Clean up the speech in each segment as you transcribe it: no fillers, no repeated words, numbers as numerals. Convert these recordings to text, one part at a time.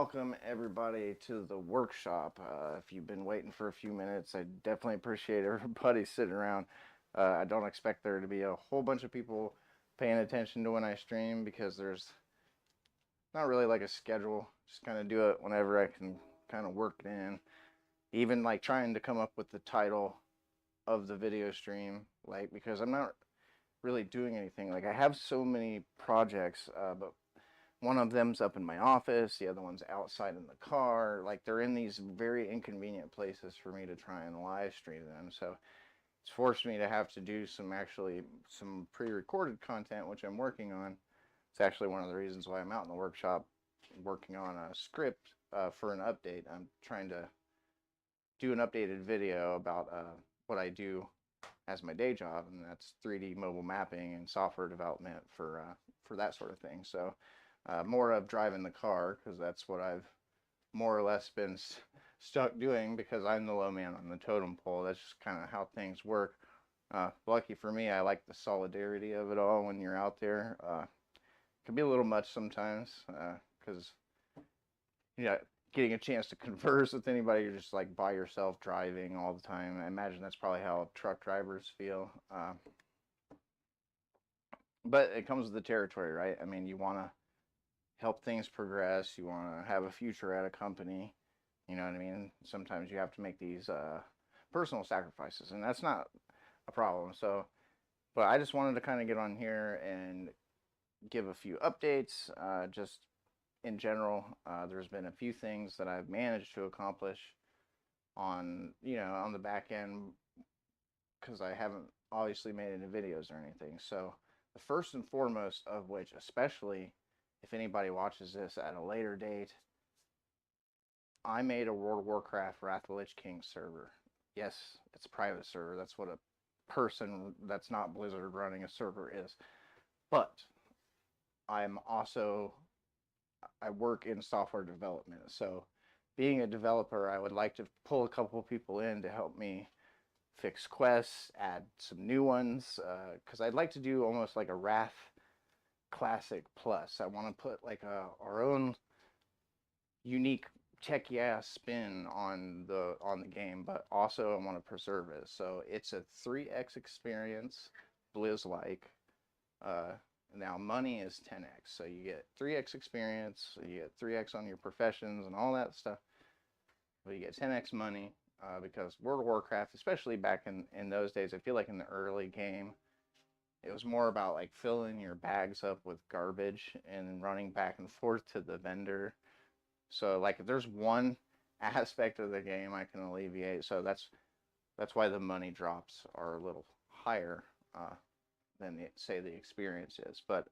welcome everybody to the workshop. If you've been waiting for a few minutes, I definitely appreciate everybody sitting around. I don't expect there to be a whole bunch of people paying attention to when I stream because there's not really like a schedule. Just kind of do it whenever I can kind of work it in. Even like trying to come up with the title of the video stream, like because I'm not really doing anything. Like I have so many projects, but one of them's up in my office, the other one's outside in the car. Like they're in these very inconvenient places for me to try and live stream them. So it's forced me to have to do some pre-recorded content, which I'm working on. It's actually one of the reasons why I'm out in the workshop working on a script for an update. I'm trying to do an updated video about what I do as my day job, and that's 3D mobile mapping and software development for that sort of thing. So more of driving the car because that's what I've more or less been stuck doing because I'm the low man on the totem pole. That's just kind of how things work. Lucky for me, I like the solidarity of it all when you're out there. It can be a little much sometimes because getting a chance to converse with anybody, you're just like by yourself driving all the time. I imagine that's probably how truck drivers feel. But it comes with the territory, right? I mean, you want to help things progress. You want to have a future at a company. You know what I mean? Sometimes you have to make these personal sacrifices, and that's not a problem. So, but I just wanted to kind of get on here and give a few updates. Just in general, there's been a few things that I've managed to accomplish on on the back end because I haven't obviously made any videos or anything. So the first and foremost of which, especially if anybody watches this at a later date, I made a World of Warcraft Wrath of the Lich King server. Yes, it's a private server. That's what a person that's not Blizzard running a server is. But I'm also, I work in software development. So being a developer, I would like to pull a couple of people in to help me fix quests, add some new ones, because I'd like to do almost like a Wrath Classic Plus. I want to put like our own unique techy ass spin on the game, but also I want to preserve it. So it's a 3x experience, Blizz like. Uh, Now money is 10x, so you get 3x experience, you get 3x on your professions and all that stuff, but you get 10x money because World of Warcraft, especially back in those days, I feel like in the early game, it was more about like filling your bags up with garbage and running back and forth to the vendor. So like if there's one aspect of the game I can alleviate, so that's why the money drops are a little higher than say the experience is. But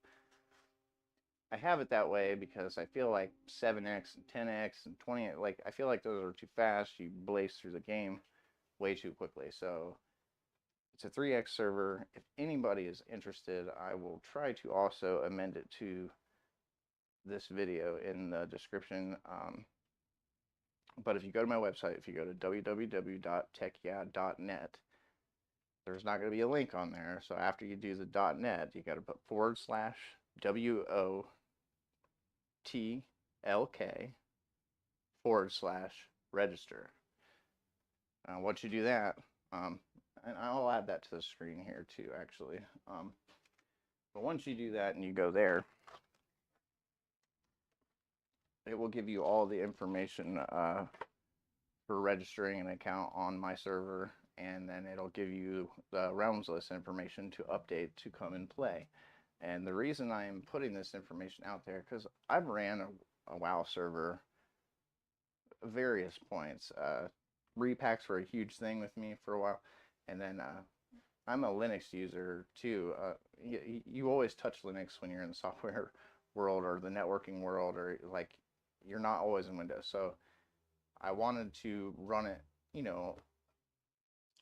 I have it that way because I feel like 7x and 10x and 20, like I feel like those are too fast. You blaze through the game way too quickly. So it's a 3x server. If anybody is interested, I will try to also amend it to this video in the description. But if you go to my website, if you go to www.techyeah.net, there's not going to be a link on there. So after you do the .net, you got to put /WOTLK/register. Once you do that, and I'll add that to the screen here too, actually. But once you do that and you go there, it will give you all the information for registering an account on my server, and then it'll give you the realms list information to update to come and play. And the reason I'm putting this information out there, because I've ran a WoW server at various points. Repacks were a huge thing with me for a while, and then I'm a Linux user too. You always touch Linux when you're in the software world or the networking world, or like you're not always in Windows. So I wanted to run it,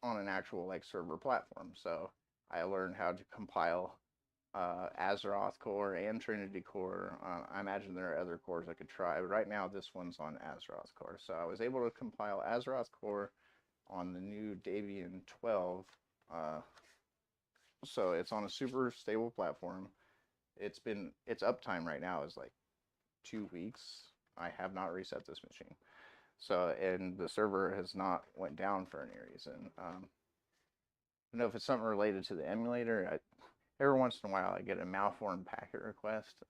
on an actual like server platform. So I learned how to compile Azeroth core and Trinity core. I imagine there are other cores I could try. But right now, this one's on Azeroth core. So I was able to compile Azeroth core on the new Debian 12. So it's on a super stable platform. Its uptime right now is like 2 weeks. I have not reset this machine. So, and the server has not went down for any reason. I don't know if it's something related to the emulator. Every once in a while, I get a malformed packet request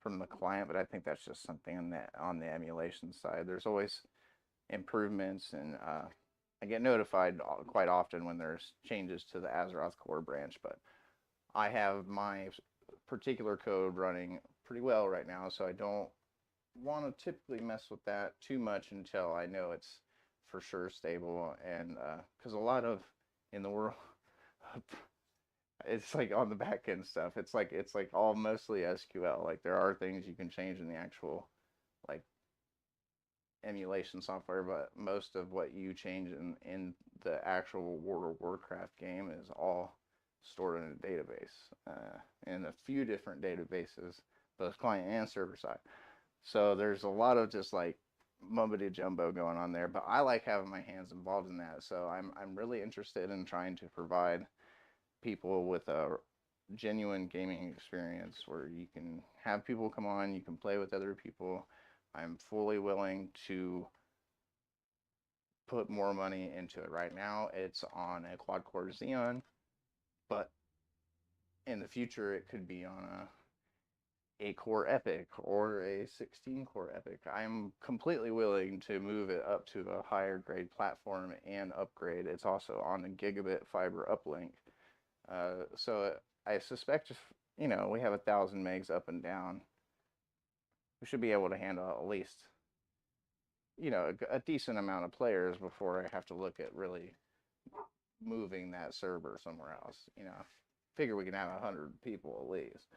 from the client, but I think that's just something on the emulation side. There's always improvements, and I get notified quite often when there's changes to the Azeroth core branch, but I have my particular code running pretty well right now, so I don't want to typically mess with that too much until I know it's for sure stable. And because a lot of in the world, it's like on the back end stuff. It's like all mostly SQL. Like there are things you can change in the actual like emulation software, but most of what you change in the actual World of Warcraft game is all stored in a database, in a few different databases, both client and server side. So there's a lot of just like mumbity jumbo going on there, but I like having my hands involved in that. So I'm really interested in trying to provide people with a genuine gaming experience where you can have people come on, you can play with other people. I'm fully willing to put more money into it. Right now, it's on a quad core Xeon, but in the future, it could be on a 8-core EPYC or a 16-core EPYC. I'm completely willing to move it up to a higher grade platform and upgrade. It's also on a gigabit fiber uplink. So I suspect if, we have 1,000 megs up and down, we should be able to handle at least, a decent amount of players before I have to look at really moving that server somewhere else. Figure we can have 100 people at least.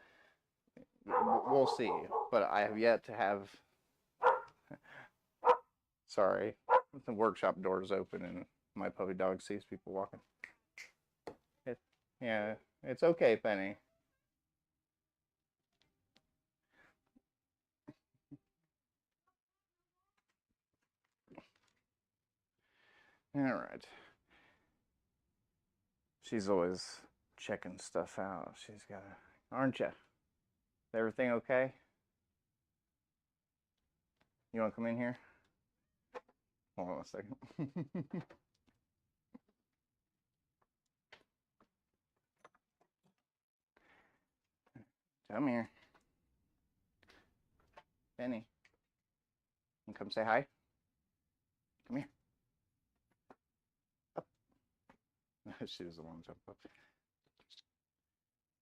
We'll see, but I have yet to have. Sorry, the workshop door is open and my puppy dog sees people walking. Yeah, it's okay, Penny. All right. She's always checking stuff out. She's got aren't you? Is everything okay? You want to come in here? Hold on a second. Come here. Penny. You come say hi? Come here. Up. She doesn't want to jump up.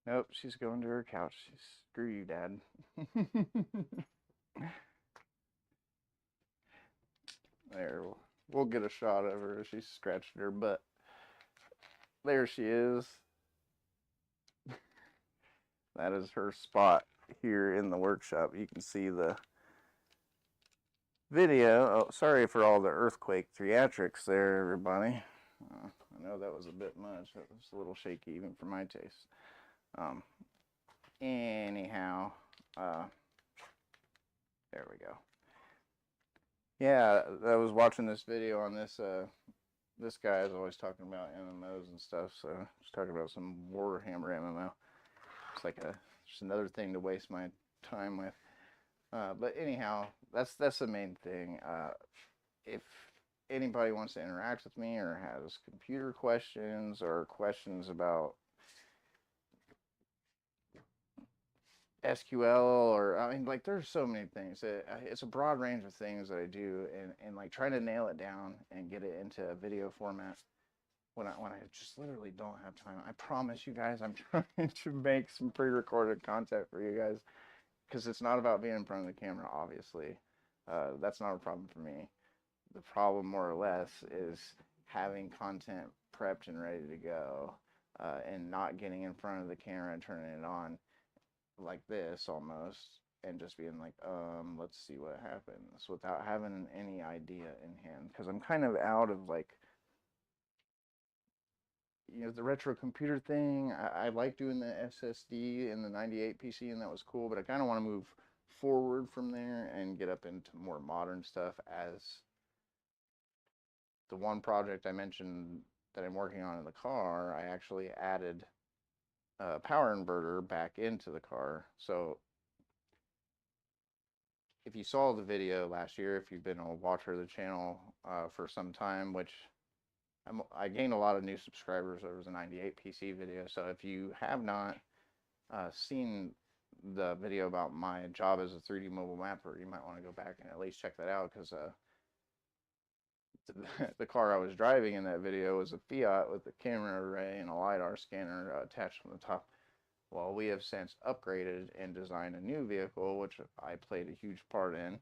Nope, she's going to her couch. Screw you, Dad. There, we'll get a shot of her. She's scratching her butt. There she is. That is her spot here in the workshop. You can see the video. Oh, sorry for all the earthquake theatrics there, everybody. I know that was a bit much. That was a little shaky even for my taste. Anyhow, there we go. Yeah, I was watching this video on this. This guy is always talking about MMOs and stuff, so just talking about some Warhammer MMO. It's like just another thing to waste my time with. But anyhow, that's the main thing. If anybody wants to interact with me or has computer questions or questions about SQL, or I mean, like there's so many things. It's a broad range of things that I do, and like trying to nail it down and get it into a video format when I just literally don't have time. I promise you guys, I'm trying to make some pre-recorded content for you guys because it's not about being in front of the camera. Obviously, that's not a problem for me. The problem, more or less, is having content prepped and ready to go, and not getting in front of the camera and turning it on like this almost, and just being like, let's see what happens without having any idea in hand. Because I'm kind of out of like, the retro computer thing. I like doing the SSD in the 98 PC, and that was cool, but I kind of want to move forward from there and get up into more modern stuff. As the one project I mentioned that I'm working on in the car, I actually added a power inverter back into the car. So if you saw the video last year, if you've been a watcher of the channel for some time, which I gained a lot of new subscribers. There was a 98 PC video. So if you have not seen the video about my job as a 3D mobile mapper, you might want to go back and at least check that out, because the car I was driving in that video was a Fiat with a camera array and a LiDAR scanner attached on the top. Well, we have since upgraded and designed a new vehicle, which I played a huge part in.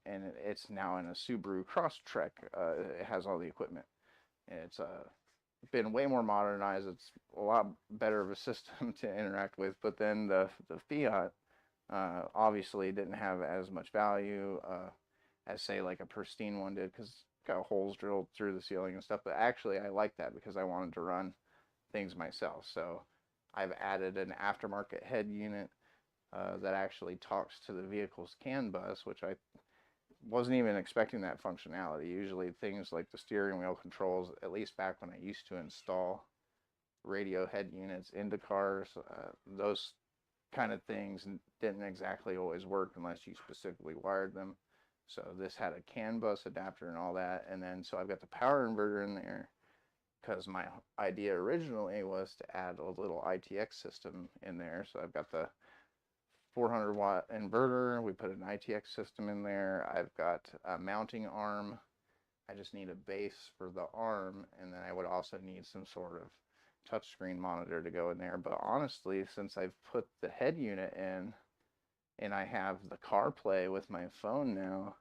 And it's now in a Subaru Crosstrek. It has all the equipment. It's been way more modernized. It's a lot better of a system to interact with. But then the Fiat obviously didn't have as much value as, say, like a pristine one did, because it's got holes drilled through the ceiling and stuff. But actually, I like that because I wanted to run things myself. So I've added an aftermarket head unit that actually talks to the vehicle's CAN bus, which I wasn't even expecting that functionality. Usually things like the steering wheel controls, at least back when I used to install radio head units into cars, those kind of things didn't exactly always work unless you specifically wired them. So this had a CAN bus adapter and all that. And then so I've got the power inverter in there, because my idea originally was to add a little ITX system in there. So I've got the 400 watt inverter. We put an ITX system in there. I've got a mounting arm. I just need a base for the arm, and then I would also need some sort of touchscreen monitor to go in there. But honestly, since I've put the head unit in and I have the CarPlay with my phone now,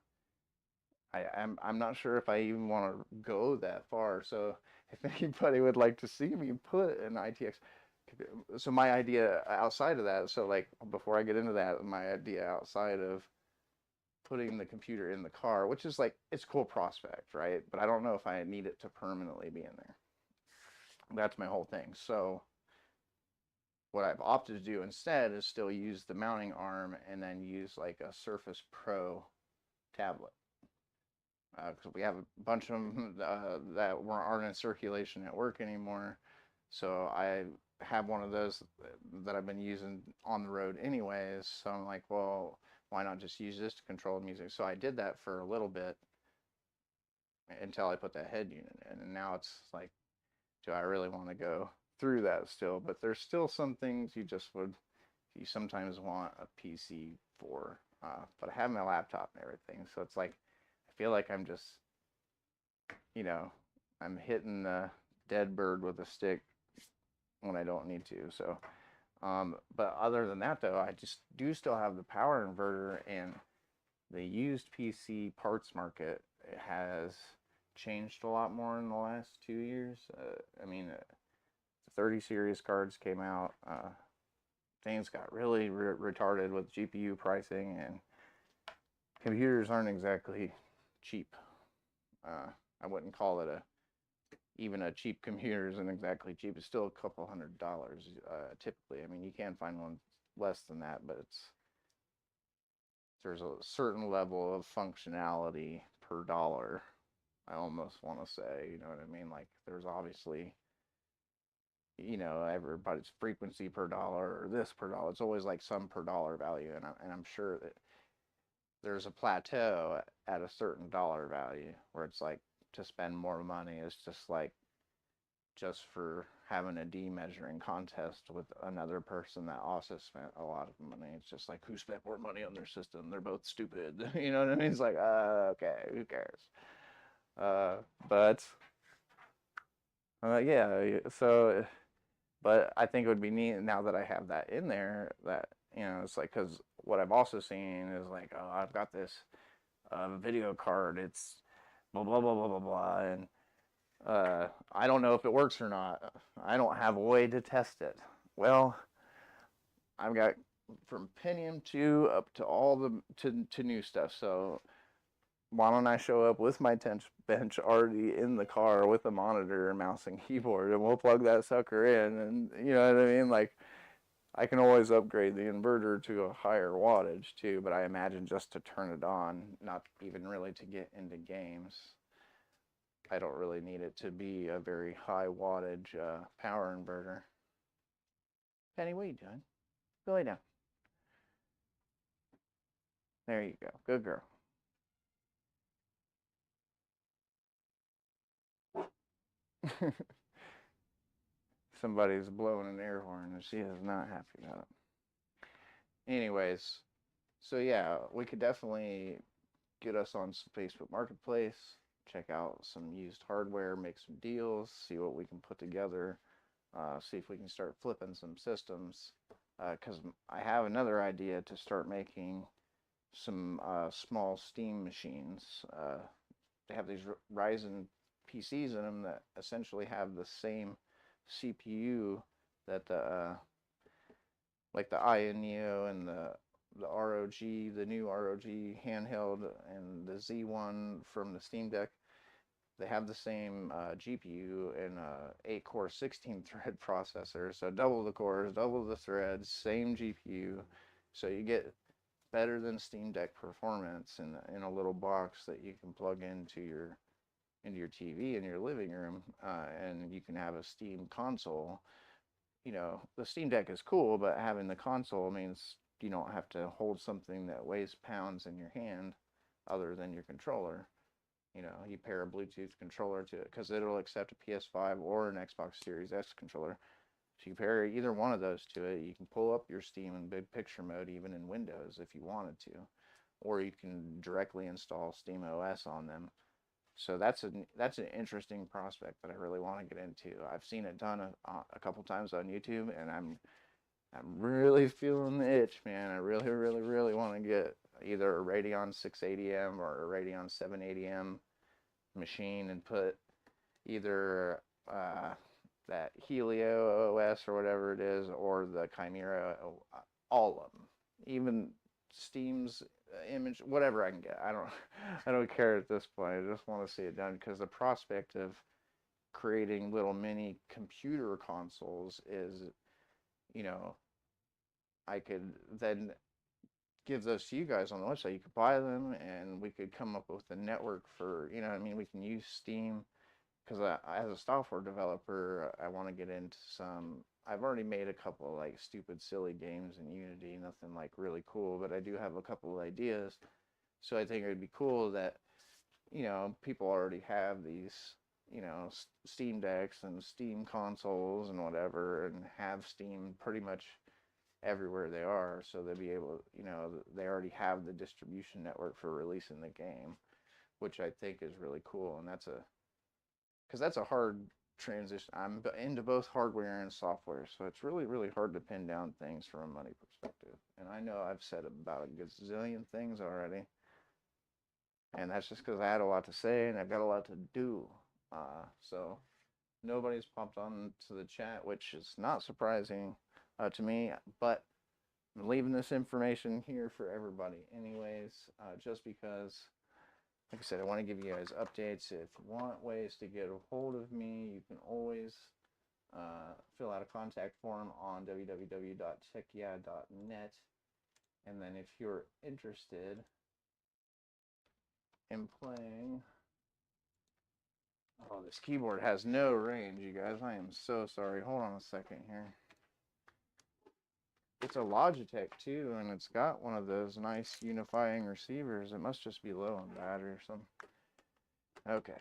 I'm not sure if I even want to go that far. So if anybody would like to see me put an ITX, so my idea outside of that, so like before I get into that, my idea outside of putting the computer in the car, which is like, it's a cool prospect, right? But I don't know if I need it to permanently be in there. That's my whole thing. So what I've opted to do instead is still use the mounting arm and then use like a Surface Pro tablet. Because we have a bunch of them that aren't in circulation at work anymore. So I have one of those that I've been using on the road anyways. So I'm like, well, why not just use this to control the music? So I did that for a little bit until I put that head unit in. And now it's like, do I really want to go through that still? But there's still some things you sometimes want a PC for. But I have my laptop and everything. So it's like, I feel like I'm just, I'm hitting the dead bird with a stick when I don't need to. So, but other than that though, I just do still have the power inverter, and the used PC parts market has changed a lot more in the last 2 years. I mean, the 30 series cards came out. Things got really retarded with GPU pricing, and computers aren't exactly cheap. I wouldn't call it even a cheap computer isn't exactly cheap. It's still a couple $100 typically. I mean, you can find one less than that, but there's a certain level of functionality per dollar, I almost want to say, you know what I mean? Like, there's obviously, everybody's frequency per dollar or this per dollar. It's always like some per dollar value, and I'm sure that there's a plateau at a certain dollar value where it's like, to spend more money is just for having a demeasuring contest with another person that also spent a lot of money. It's just like, who spent more money on their system? They're both stupid. You know what I mean? It's like, okay, who cares? But yeah, so, but I think it would be neat now that I have that in there, that, it's like, because what I've also seen is like, oh, I've got this video card, it's blah blah blah blah blah blah, and I don't know if it works or not. I don't have a way to test it. Well, I've got from Pentium 2 up to all the to new stuff. So why don't I show up with my bench already in the car with a monitor and mouse and keyboard, and we'll plug that sucker in, and you know what I mean? Like, I can always upgrade the inverter to a higher wattage too, but I imagine just to turn it on, not even really to get into games. I don't really need it to be a very high wattage power inverter. Penny, what are you doing? Go lay down. There you go. Good girl. Somebody's blowing an air horn and she is not happy about it. Anyways, so yeah, we could definitely get us on some Facebook Marketplace, check out some used hardware, make some deals, see what we can put together, see if we can start flipping some systems. Because I have another idea to start making some small Steam machines. They have these Ryzen PCs in them that essentially have the same CPU that the like the Aya Neo and the ROG, the new ROG handheld, and the Z1 from the Steam Deck. They have the same GPU and 8-core 16-thread processor, so double the cores, double the threads, same GPU, so you get better than Steam Deck performance in a little box that you can plug into your TV in your living room, and you can have a Steam console. You know, the Steam Deck is cool, but having the console means you don't have to hold something that weighs pounds in your hand other than your controller. You know, you pair a Bluetooth controller to it because it'll accept a PS5 or an Xbox Series X controller. So you pair either one of those to it, you can pull up your Steam in big picture mode even in Windows if you wanted to, or you can directly install Steam OS on them. So that's an interesting prospect that I really want to get into. I've seen it done a couple times on YouTube, and I'm really feeling the itch, man. I really, really, really want to get either a Radeon 680M or a Radeon 780M machine and put either that Helio OS or whatever it is, or the Chimera, all of them, even Steam's image, whatever I can get. I don't care at this point. I just want to see it done because the prospect of creating little mini computer consoles is, you know, I could then give those to you guys on the website. You could buy them, and we could come up with a network for, you know what I mean? We can use Steam because as a software developer, I want to get into some. I've already made a couple of, like, stupid, silly games in Unity, nothing like really cool, but I do have a couple of ideas. So I think it would be cool that, you know, people already have these, you know, Steam Decks and Steam consoles and whatever, and have Steam pretty much everywhere they are, so they'll be able, you know, they already have the distribution network for releasing the game, which I think is really cool. And because that's a hard transition. I'm into both hardware and software, so it's really, really hard to pin down things from a money perspective. And I know I've said about a gazillion things already, and that's just because I had a lot to say and I've got a lot to do. So nobody's popped on to the chat, which is not surprising to me, but I'm leaving this information here for everybody anyways, just because, like I said, I want to give you guys updates. If you want ways to get a hold of me, you can always fill out a contact form on www.techyeah.net. And then if you're interested in playing, oh, this keyboard has no range, you guys. I am so sorry. Hold on a second here. It's a Logitech too, and it's got one of those nice unifying receivers. It must just be low on battery or something. Okay.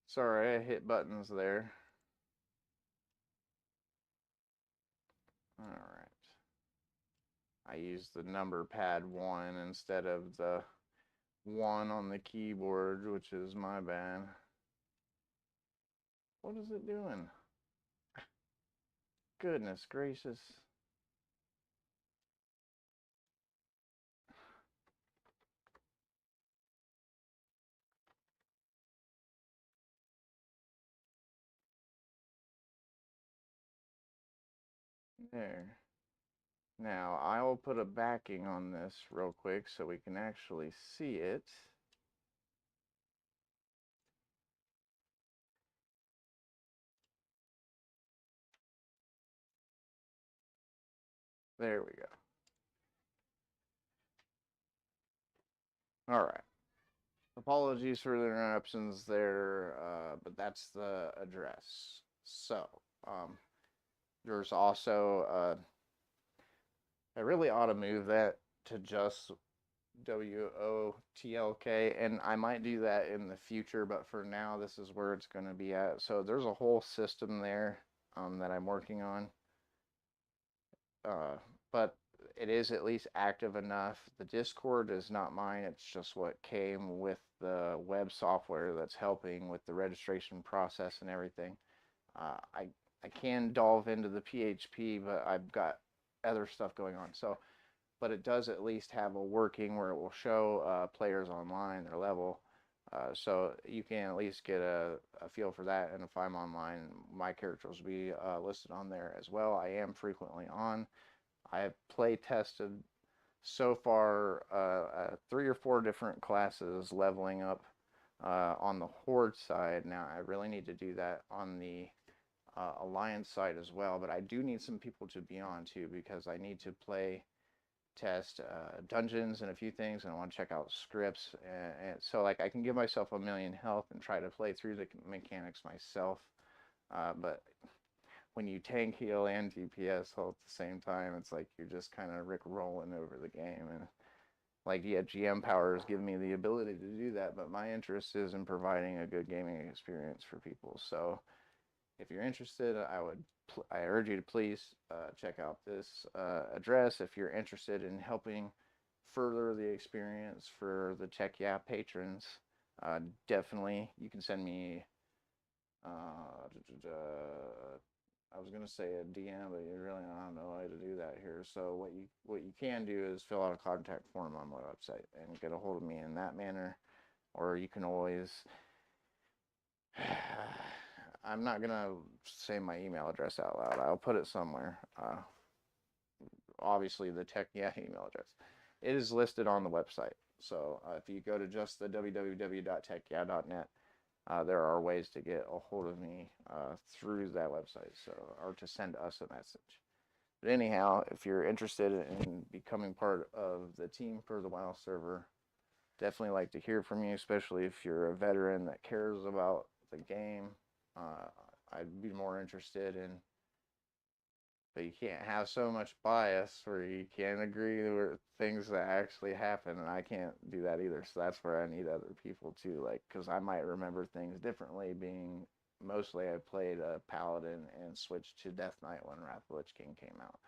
Sorry, I hit buttons there. All right. I used the number pad 1 instead of the 1 on the keyboard, which is my bad. What is it doing? Goodness gracious. There. Now, I will put a backing on this real quick so we can actually see it. There we go. All right. Apologies for the interruptions there, but that's the address. So, um, there's also, I really ought to move that to just WOTLK, and I might do that in the future, but for now, this is where it's going to be at. So, there's a whole system there that I'm working on, uh, but it is at least active enough. The Discord is not mine, it's just what came with the web software that's helping with the registration process and everything. I can delve into the PHP, but I've got other stuff going on. So, but it does at least have a working where it will show players online their level. So you can at least get a feel for that. And if I'm online, my characters will be listed on there as well. I am frequently on. I have play tested so far 3 or 4 different classes leveling up on the Horde side. Now I really need to do that on the Alliance side as well, but I do need some people to be on too because I need to play test dungeons and a few things, and I want to check out scripts, and so like I can give myself a million health and try to play through the mechanics myself, but when you tank, heal, and DPS all at the same time, it's like you're just kind of Rick rolling over the game. And like, yeah, GM powers give me the ability to do that, but my interest is in providing a good gaming experience for people. So if you're interested, I urge you to please check out this address if you're interested in helping further the experience for the Tech Yeah patrons. Definitely, you can send me I was gonna say a DM, but you really don't know how to do that here. So what you can do is fill out a contact form on my website and get a hold of me in that manner, or you can always. I'm not gonna say my email address out loud. I'll put it somewhere. Obviously, the Tech Yeah email address. It is listed on the website. So if you go to just the www.techyeah.net, there are ways to get a hold of me through that website, so or to send us a message. But anyhow, if you're interested in becoming part of the team for the WoW server, definitely like to hear from you, especially if you're a veteran that cares about the game. Uh, I'd be more interested in, but you can't have so much bias where you can't agree with things that actually happen, and I can't do that either. So that's where I need other people too, like because I might remember things differently. Being mostly I played a paladin and switched to Death Knight when Wrath of the Lich King came out.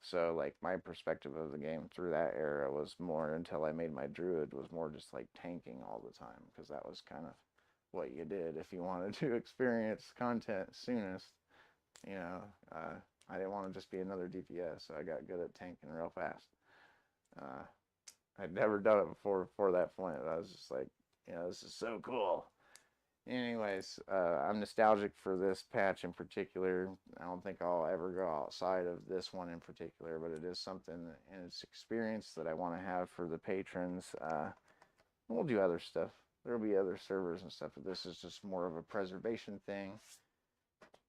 So like my perspective of the game through that era was more until I made my druid was more just like tanking all the time because that was kind of what you did if you wanted to experience content soonest. You know, I didn't want to just be another DPS, so I got good at tanking real fast. Uh, I'd never done it before that point. I was just like, this is so cool. Anyways, I'm nostalgic for this patch in particular. I don't think I'll ever go outside of this one in particular, but it is something and it's experience that I want to have for the patrons. We'll do other stuff. There'll be other servers and stuff, but this is just more of a preservation thing.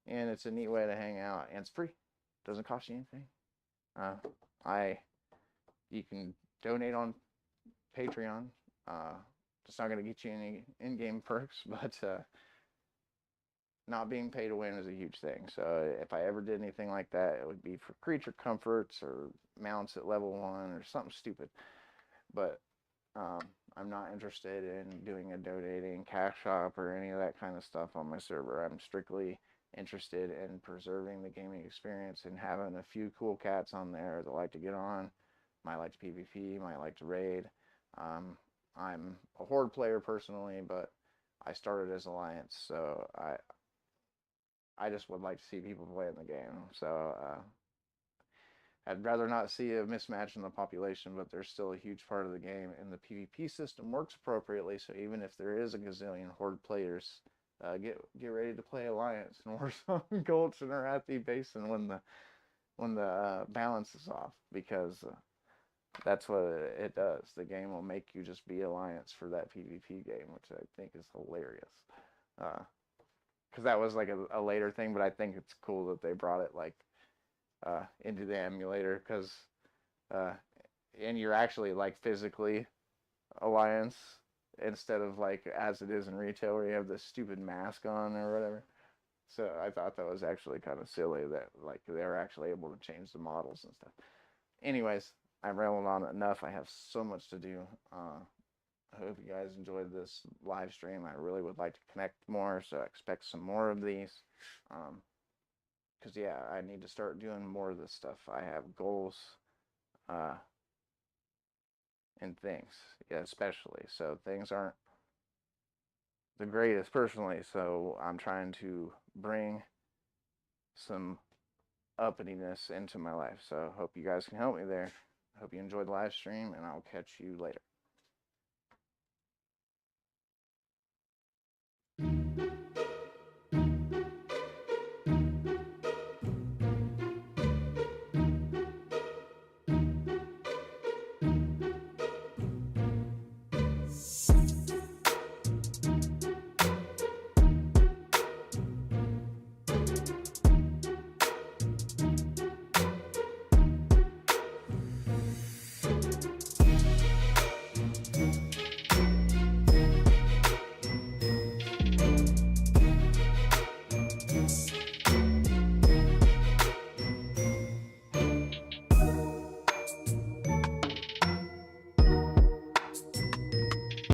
And it's a neat way to hang out, and it's free. Doesn't cost you anything. Uh, I You can donate on Patreon. It's not going to get you any in-game perks, but not being pay to win is a huge thing. So if I ever did anything like that, it would be for creature comforts or mounts at level 1 or something stupid. But um, I'm not interested in doing a donating cash shop or any of that kind of stuff on my server. I'm strictly interested in preserving the gaming experience and having a few cool cats on there that like to get on, might like to PvP, might like to raid. I'm a Horde player personally, but I started as Alliance, so I just would like to see people playing the game. So I'd rather not see a mismatch in the population, but there's still a huge part of the game, and the PvP system works appropriately. So even if there is a gazillion Horde players, get ready to play Alliance and Warzone Gulch and Arathi Basin when the balance is off, because that's what it does. The game will make you just be Alliance for that PvP game, which I think is hilarious. Because that was like a later thing, but I think it's cool that they brought it like into the emulator, because uh, and you're actually like physically Alliance instead of like as it is in retail where you have this stupid mask on or whatever. So I thought that was actually kind of silly that like they were actually able to change the models and stuff. Anyways, I rambled on enough. I have so much to do. I hope you guys enjoyed this live stream. I really would like to connect more, so expect some more of these. Because yeah, I need to start doing more of this stuff. I have goals uh, and things, yeah, especially. So things aren't the greatest personally, so I'm trying to bring some uppityness into my life. So hope you guys can help me there. Hope you enjoyed the live stream, and I'll catch you later.